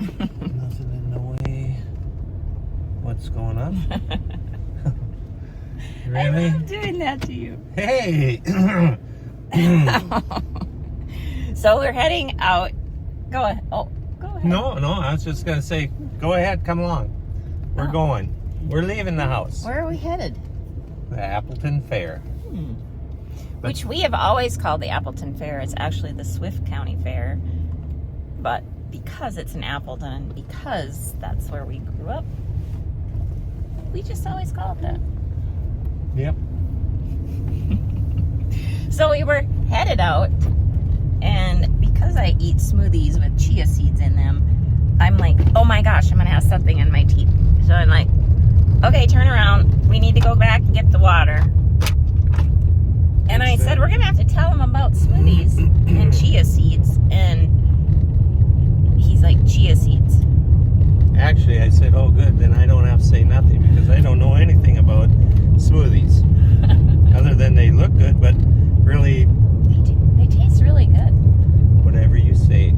Nothing in the way. What's going on? Really? I love doing that to you. Hey! So we're heading out. Go ahead. Oh, go ahead. No, I was just going to say, go ahead, come along. We're going. We're leaving the house. Where are we headed? The Appleton Fair. Which we have always called the Appleton Fair. It's actually the Swift County Fair. But because it's in Appleton, because that's where we grew up, we just always call it that. Yep. So we were headed out, and because I eat smoothies with chia seeds in them, I'm like, oh my gosh, I'm gonna have something in my teeth. So I'm like, okay, turn around. We need to go back and get the water. And I said, we're gonna have to tell them about smoothies and chia seeds. And he's like, chia seeds? Actually, I said, oh good, then I don't have to say nothing because I don't know anything about smoothies. Other than they look good, but really... They taste really good. Whatever you say.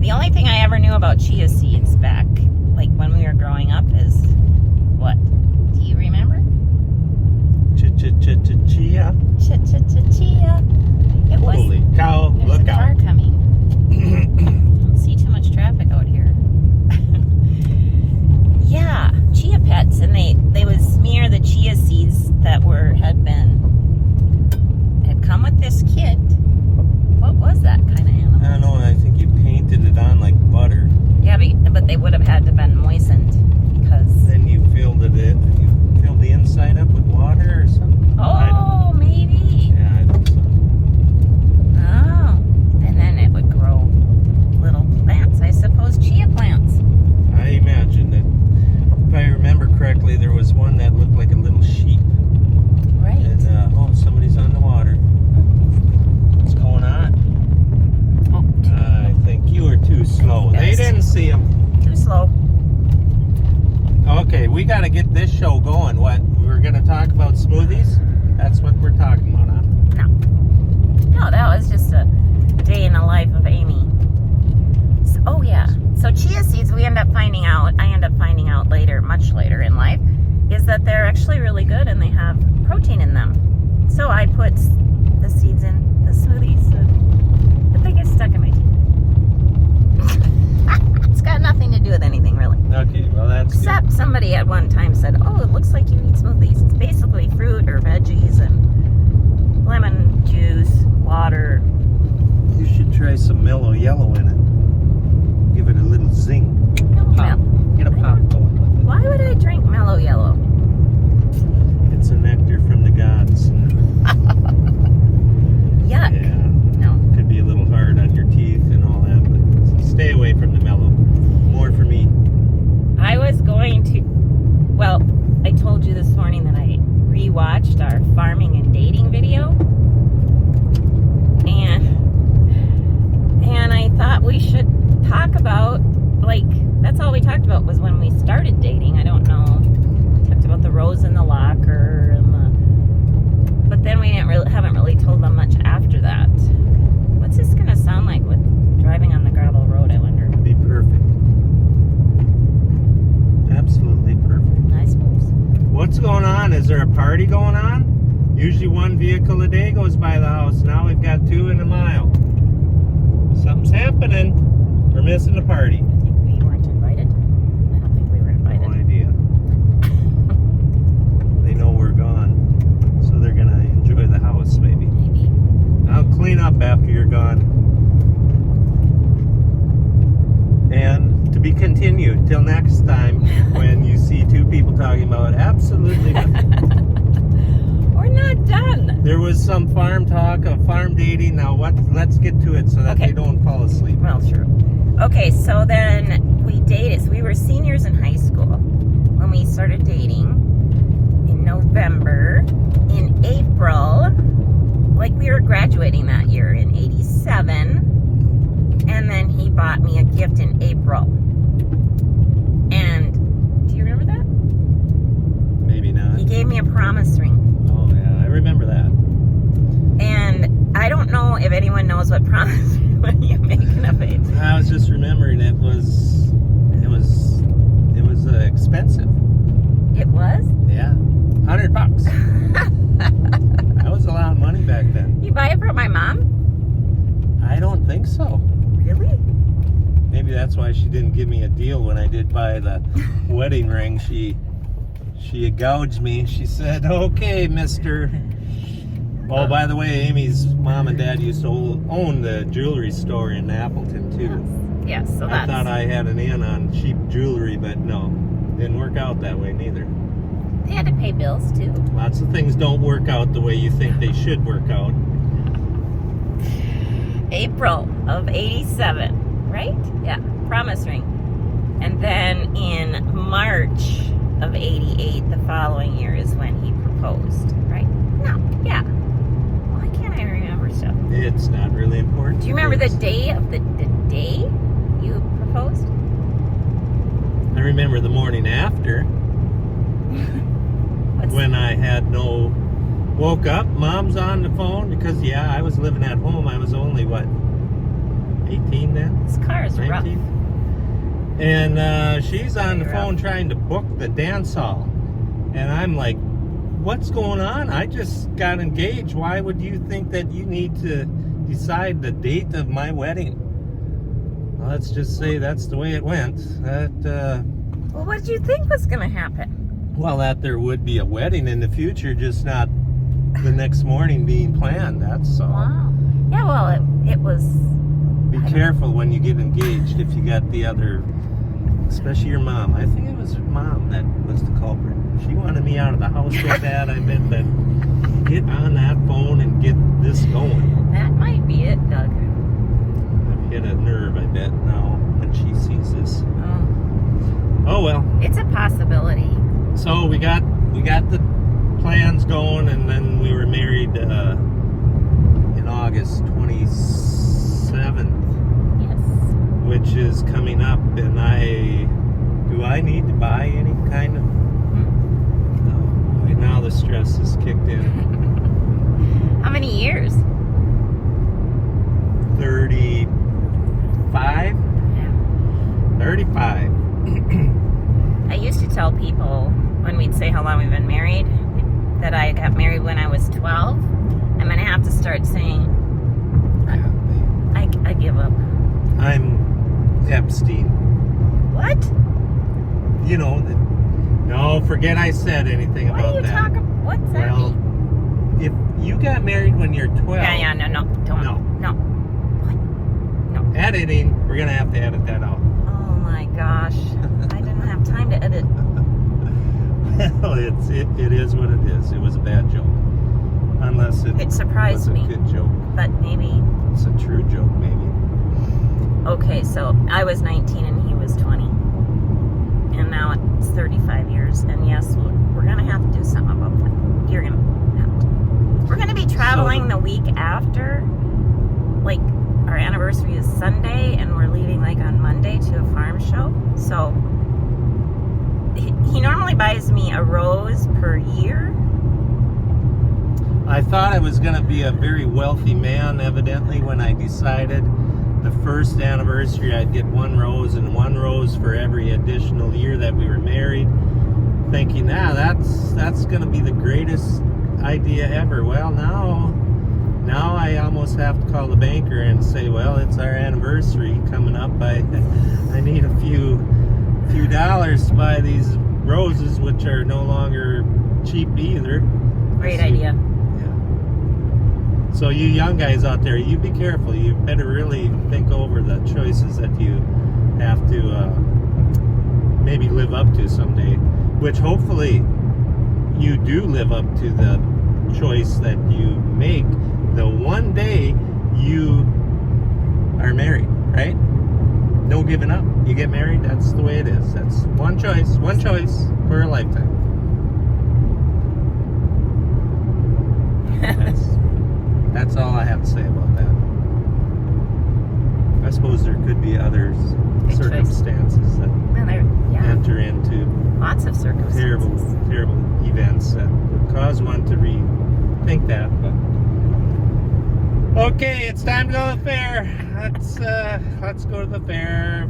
The only thing I ever knew about chia seeds back, like when we were growing up, is what? Do you remember? Chia. Chia. It was. Holy cow! Look a car out! coming. I don't see too much traffic out here. Yeah, chia pets, and they would smear the chia seeds that had come with this kit. What was that kind of animal? I don't know. I think you painted it on like butter. Yeah, but they would have had to have been moistened because. Then you filled the inside up with water or something. Oh, maybe. Yeah, I think so. Oh, and then it would grow little plants. I suppose chia plants. I imagine that. If I remember correctly, there was one that looked like a little sheep. Right. And somebody's on the water. What's going on? Oh, I think you were too slow. Yes. They didn't see him. too slow. Okay, we got to get this show going. What? We're going to talk about smoothies? That's what we're talking about, huh? No, that was just a day in the life of Amy. Oh yeah. So chia seeds, I end up finding out later, much later in life, is that they're actually really good and they have protein in them. So I put the seeds in the smoothies, but they get stuck in my teeth. It's got nothing to do with anything really. Okay, well that's Except good. somebody at one time said, oh, it looks like you eat smoothies. It's basically fruit or veggies and lemon juice, water. You should try some mellow yellow in it. Give it a little zing. Pop. Get a pop going with it. Why would I drink mellow yellow? It's a nectar from the gods. Yuck. Yeah. No. Could be a little hard on your teeth and all that, but stay away from the mellow. More for me. I was going to, well, I told you this morning that I rewatched our farming and dating video. And I thought we should talk about, like, that's all we talked about was when we started dating. I don't know. We talked about the rose in the locker and but then we haven't really told them much after that. What's this gonna sound like with driving on the gravel road, I wonder? Be perfect. Absolutely perfect. I suppose. What's going on? Is there a party going on? Usually one vehicle a day goes by the house. Now we've got 2 in a mile. Something's happening. We're missing the party. I think we weren't invited. I don't think we were invited. No idea. They know we're gone. So they're going to enjoy the house, maybe. Maybe. I'll clean up after you're gone. And to be continued till next time when you see 2 people talking about absolutely nothing. We're not done. There was some farm talk of farm dating. Now let's get to it so that Okay. they don't fall asleep. Well, true. Okay, so then we dated. So we were seniors in high school when we started dating in November. In April, like we were graduating that year in 87. And then he bought me a gift in April. And do you remember that? Maybe not. He gave me a promise ring. Oh, yeah, I remember that. And I don't know if anyone knows what promise ring you make in a baby. expensive. It was? Yeah, $100. That was a lot of money back then. You buy it from my mom? I don't think so. Really? Maybe that's why she didn't give me a deal when I did buy the wedding ring. She gouged me. She said, "Okay, Mr." Oh, by the way, Amy's mom and dad used to own the jewelry store in Appleton too. Yes, so I that's... thought I had an in on cheap jewelry, but no, didn't work out that way neither. They had to pay bills too. Lots of things don't work out the way you think they should work out. April of 87, right? Yeah, promise ring. And then in March of 88, the following year, is when he proposed, right? No, yeah. Why can't I remember stuff? It's not really important. Do you remember the day of the day you proposed? I remember the morning after. When I had woke up, mom's on the phone because, yeah, I was living at home. I was only, 18 then? This car is 19? rough. And she's on the phone trying to book the dance hall. And I'm like, what's going on? I just got engaged. Why would you think that you need to decide the date of my wedding? Well, let's just say that's the way it went. Well, what did you think was going to happen? Well, that there would be a wedding in the future, just not the next morning being planned. That's all. Wow. Yeah, well, it was... Be careful when you get engaged if you got the other, especially your mom. I think it was her mom that was the culprit. She wanted me out of the house so bad, I bet that get on that phone and get this going. That might be it, Doug. I've hit a nerve, I bet, now when she sees this. Oh. Oh well. It's a possibility. So we got the plans going, and then we were married in August 27th. Yes. Which is coming up, and do I need to buy any kind of... Oh boy, now the stress has kicked in. How many years? 35? Yeah. 35. I used to tell people when we'd say how long we've been married that I got married when I was 12. I'm going to have to start saying, I give up. I'm Epstein. What? You know, no, forget I said anything What about are you that. talking? What's that Well, mean? if you got married when you're 12... Yeah, no, don't. No. What? No. Editing, we're going to have to edit that out. Oh my gosh. I didn't have time to edit. Well, it is what it is. It was a bad joke. Unless It surprised was a me. good joke. But maybe. It's a true joke, maybe. Okay, so I was 19 and he was 20. And now it's 35 years. And yes, we're going to have to do something about that. You're going to have to. We're going to be traveling the week after. Like, our anniversary is Sunday, and we're leaving like on Monday to a farm show. So he normally buys me a rose per year. I thought I was going to be a very wealthy man, evidently, when I decided the first anniversary I'd get one rose and one rose for every additional year that we were married, thinking, that's going to be the greatest idea ever. Well, now I almost have to call the banker and say, well, it's our anniversary coming up. I need a few dollars to buy these roses, which are no longer cheap either. Great idea. Yeah. So you young guys out there, you be careful. You better really think over the choices that you have to maybe live up to someday, which hopefully you do live up to the choice that you make the one day you are married, right? No giving up. You get married, that's the way it is. That's one choice for a lifetime. That's all I have to say about that. I suppose there could be other circumstances that enter into Lots of circumstances. terrible events that would cause one to rethink that, but Okay, it's time to go to the fair. Let's go to the fair.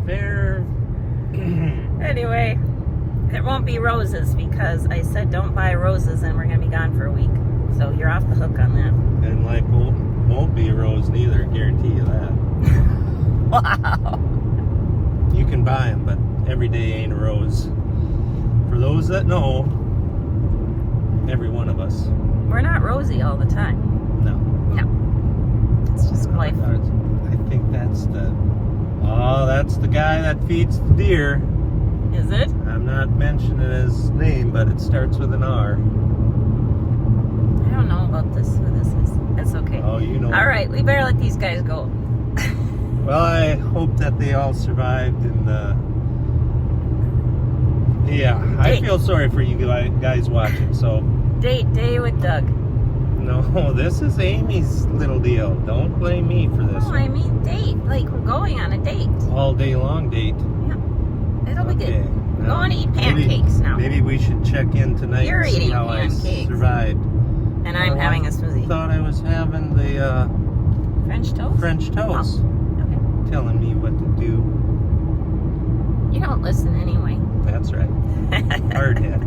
Anyway, there won't be roses because I said don't buy roses and we're gonna be gone for a week. So you're off the hook on that. And like won't be a rose neither, guarantee you that. Wow. You can buy them, but every day ain't a rose. For those that know, every one of us. We're not rosy all the time. No. No. It's just life. I think that's the guy that feeds the deer. Is it? I'm not mentioning his name, but it starts with an R. I don't know about who this is. That's okay. Oh, you know. All right, we better let these guys go. Well, I hope that they all survived and yeah, I feel sorry for you guys watching, so. Day with Doug. No, this is Amy's little deal. Don't blame me for this. No, I mean date. Like we're going on a date. All day long date. Yeah. It'll be good. We're Well, going to eat pancakes now. Maybe we should check in tonight You're and see eating how pancakes. I survived. And I'm having a smoothie. I thought I was having the French toast? French toast. Oh, okay. Telling me what to do. You don't listen anyway. That's right. Hard head.